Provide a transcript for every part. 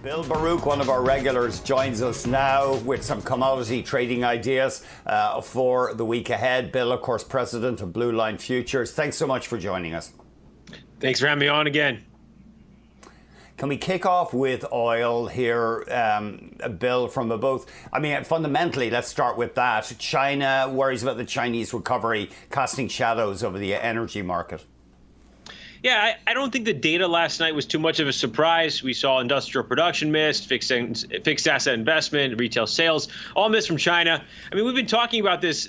Bill Baruch, one of our regulars, joins us now with some commodity trading ideas for the week ahead. Bill, of course, president of Blue Line Futures. Thanks so much for joining us. Thanks for having me on again. Can we kick off with oil here, Bill, from both? I mean, fundamentally, let's start with that. China worries about the Chinese recovery casting shadows over the energy market. Yeah, I don't think the data last night was too much of a surprise. We saw industrial production missed, fixed asset investment, retail sales, all missed from China. I mean, we've been talking about this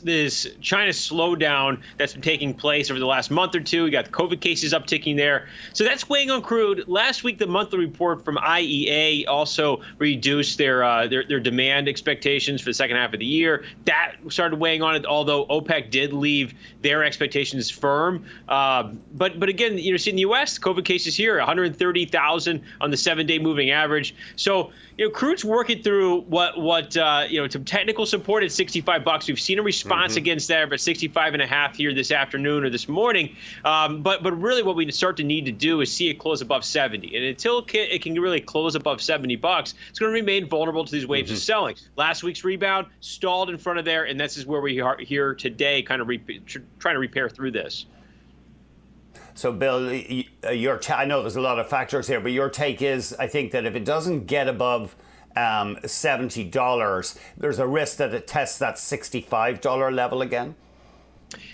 China slowdown that's been taking place over the last month or two. We got the COVID cases upticking there. So that's weighing on crude. Last week, the monthly report from IEA also reduced their demand expectations for the second half of the year. That started weighing on it, although OPEC did leave their expectations firm. But again, in the U.S., COVID cases here, 130,000 on the 7-day moving average. So, crude's working through what some technical support at $65. We've seen a response against that, but 65.5 here this afternoon or this morning. But really, what we start to need to do is see it close above 70. And until it can really close above $70, it's going to remain vulnerable to these waves of selling. Last week's rebound stalled in front of there, and this is where we are here today, kind of trying to repair through this. So, Bill, I know there's a lot of factors here, but your take is, I think, that if it doesn't get above $70, there's a risk that it tests that $65 level again?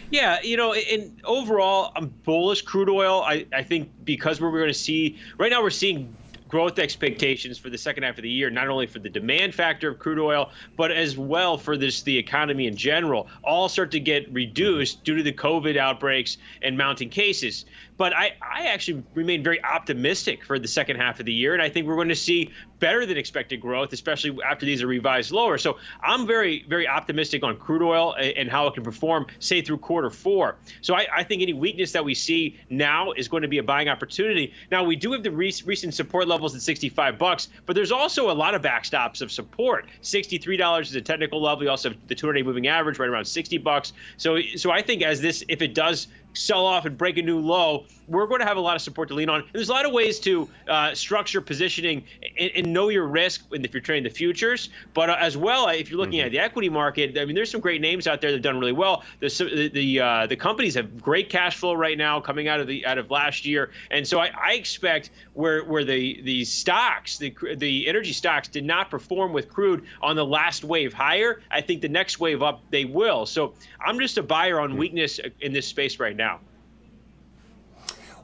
Yeah, and overall, I'm bullish crude oil. I think because we're going to see, right now we're seeing growth expectations for the second half of the year, not only for the demand factor of crude oil, but as well for the economy in general, all start to get reduced due to the COVID outbreaks and mounting cases. But I actually remain very optimistic for the second half of the year, and I think we're going to see better than expected growth, especially after these are revised lower. So I'm very, very optimistic on crude oil and how it can perform, say, through Q4. So I think any weakness that we see now is going to be a buying opportunity. Now, we do have the recent support levels at $65, but there's also a lot of backstops of support. $63 is a technical level. We also have the 200-day moving average right around $60. So I think if it does sell off and break a new low, we're going to have a lot of support to lean on. And there's a lot of ways to structure positioning and know your risk if you're trading the futures. But as well, if you're looking at the equity market, I mean, there's some great names out there that have done really well. The companies have great cash flow right now coming out of last year, and so I expect where the stocks, the energy stocks, did not perform with crude on the last wave higher. I think the next wave up they will. So I'm just a buyer on weakness in this space right now.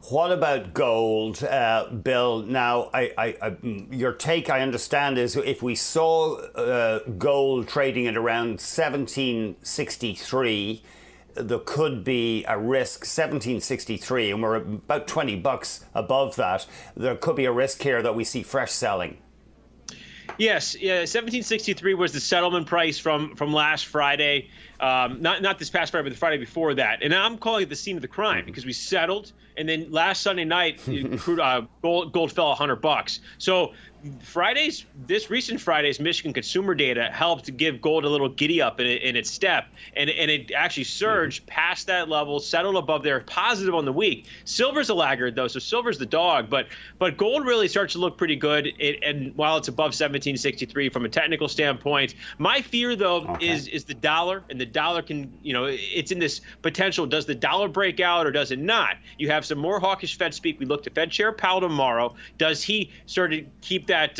What about gold, Bill? Now, your take, I understand, is if we saw gold trading at around 1763, there could be a risk, 1763, and we're about $20 above that. There could be a risk here that we see fresh selling. Yes, 1763 was the settlement price from last Friday, not this past Friday, but the Friday before that. And I'm calling it the scene of the crime because we settled, and then last Sunday night, gold fell $100. So this recent Friday's Michigan consumer data helped give gold a little giddy up in its step, and it actually surged past that level, settled above there, positive on the week. Silver's a laggard though, so silver's the dog, but gold really starts to look pretty good. And while it's above 1763 from a technical standpoint, my fear though is the dollar, and the dollar can, it's in this potential. Does the dollar break out or does it not? You have some more hawkish Fed speak. We look to Fed Chair Powell tomorrow. Does he start to keep that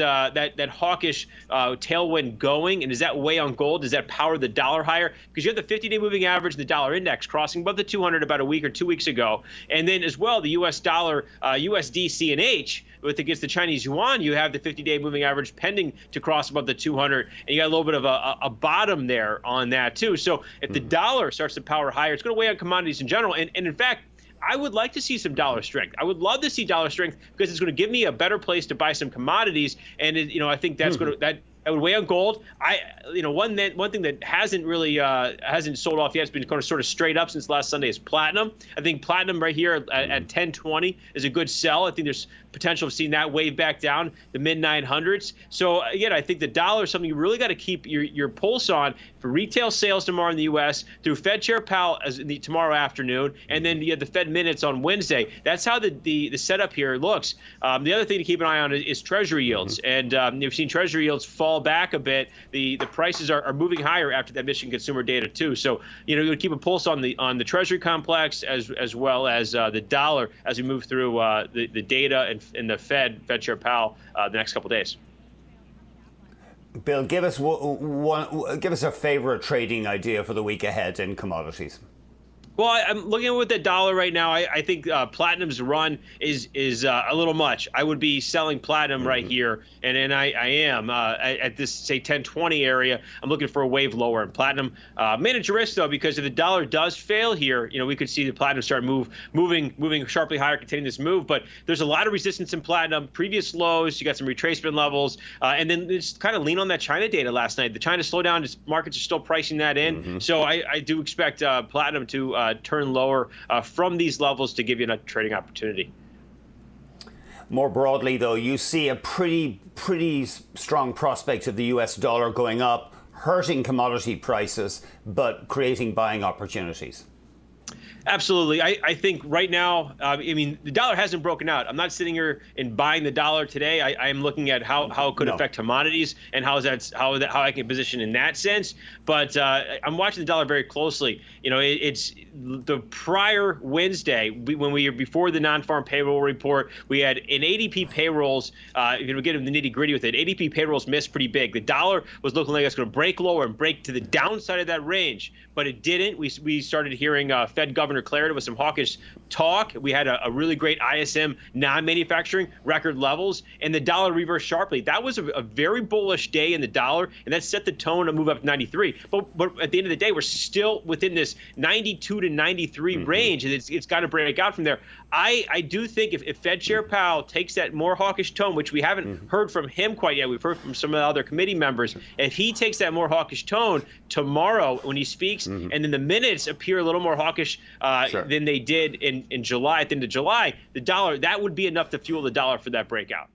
hawkish tailwind going, and does that weigh on gold? Does that power the dollar higher? Because you have the 50-day moving average and the dollar index crossing above the 200 about a week or 2 weeks ago, and then as well the U.S. dollar, USD CNH against the Chinese yuan, you have the 50-day moving average pending to cross above the 200, and you got a little bit of a bottom there on that too. So if the dollar starts to power higher, it's going to weigh on commodities in general, and in fact, I would like to see some dollar strength. I would love to see dollar strength because it's going to give me a better place to buy some commodities, and I think that's going to That would weigh on gold. One thing that hasn't really hasn't sold off yet, has been kind of sort of straight up since last Sunday, is platinum. I think platinum right here at 1020 is a good sell. I think there's potential of seeing that wave back down the mid 900s. So again, I think the dollar is something you really got to keep your pulse on for retail sales tomorrow in the U.S. through Fed Chair Powell tomorrow afternoon, and then you have the Fed minutes on Wednesday. That's how the setup here looks. The other thing to keep an eye on is Treasury yields, and you've seen Treasury yields fall back a bit. The prices are moving higher after that Michigan consumer data too. So you would keep a pulse on the Treasury complex as well as the dollar as we move through the data and the Fed Chair Powell the next couple of days. Bill, give us a favorite trading idea for the week ahead in commodities. Well, I'm looking at the dollar right now. I think platinum's run is a little much. I would be selling platinum right here, and I am at this, say, 1020 area. I'm looking for a wave lower in platinum. Manage your risk though, because if the dollar does fail here, we could see the platinum start moving sharply higher, continuing this move. But there's a lot of resistance in platinum. Previous lows, you got some retracement levels, and then just kind of lean on that China data last night. The China slowdown, markets are still pricing that in. So I do expect platinum to turn lower from these levels to give you a trading opportunity. More broadly, though, you see a pretty strong prospect of the US dollar going up, hurting commodity prices, but creating buying opportunities. Absolutely. I think right now, the dollar hasn't broken out. I'm not sitting here and buying the dollar today. I am looking at how it could affect commodities and how I can position in that sense. But I'm watching the dollar very closely. It's the prior Wednesday when we were before the non-farm payroll report. We had in ADP payrolls. If we get into the nitty-gritty with it, ADP payrolls missed pretty big. The dollar was looking like it's going to break lower and break to the downside of that range, but it didn't. We started hearing Fed Governor Clarida with some hawkish talk. We had a really great ISM non-manufacturing record levels, and the dollar reversed sharply. That was a very bullish day in the dollar, and that set the tone to move up to 93. But at the end of the day, we're still within this 92 to 93 range, and it's got to break out from there. I do think if Fed Chair Powell takes that more hawkish tone, which we haven't heard from him quite yet, we've heard from some of the other committee members, if he takes that more hawkish tone tomorrow when he speaks, and then the minutes appear a little more hawkish than they did in July, at the end of July, the dollar, that would be enough to fuel the dollar for that breakout.